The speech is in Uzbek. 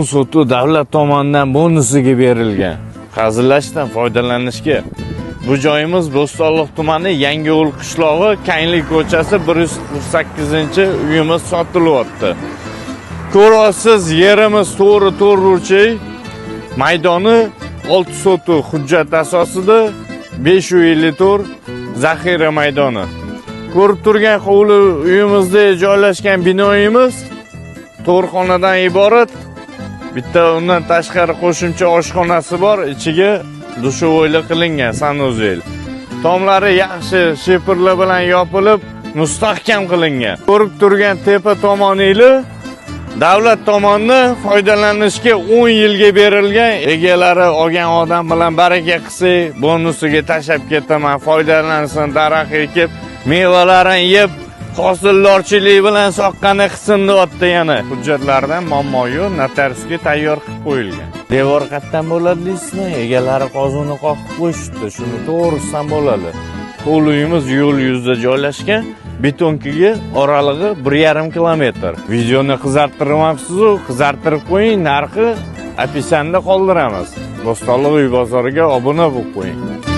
Suti davlat tomonidan bonusiga berilgan. Qazilashdan foydalanishga. Bu joyimiz Bo'stonliq tumani Yangiyo'l qishlog'i, Kaynli ko'chasi 148-uyimiz sotilyapti. Ko'rasiz, yerimiz to'g'ri burchak, maydoni 6 sotuq hujjat asosida 554 zaxira maydoni. Ko'rib turgan hovli uyimizda joylashgan binoyimiz 4 xonadan iborat. Bitta undan tashqari qo'shimcha oshxonasi bor, ichiga dushovoyli qilingan sanuzel. Tomlari yaxshi shepirlar bilan yopilib, mustahkam qilingan. Ko'rib turgan tepa tomonili davlat tomonidan foydalanishga 10 yilga berilgan. Egalari olgan odam bilan baraka qilsak, bonusiga tashab ketaman, foydalansin, daraxt ekib, mevalarini yeb, hosildorchilik bilan soqqani qilsin deyapti yana. Hujjatlardan muammo yo'q, notariusga tayyor qilib qo'yilgan. Devor qatdan bo'ladi deysizmi? Egalari qozonni qoqib qo'yishdi, shuni to'g'risidan bo'ladi. Hovlimiz yo'l yuzida joylashgan, betonkiga oralig'i 1,5 kilometr. Videoni qizartirmabsiz-ku, qizartirib qo'ying, narxi opisanda qoldiramiz. Bo'stonliq uy bozoriga obuna bo'lib qo'ying.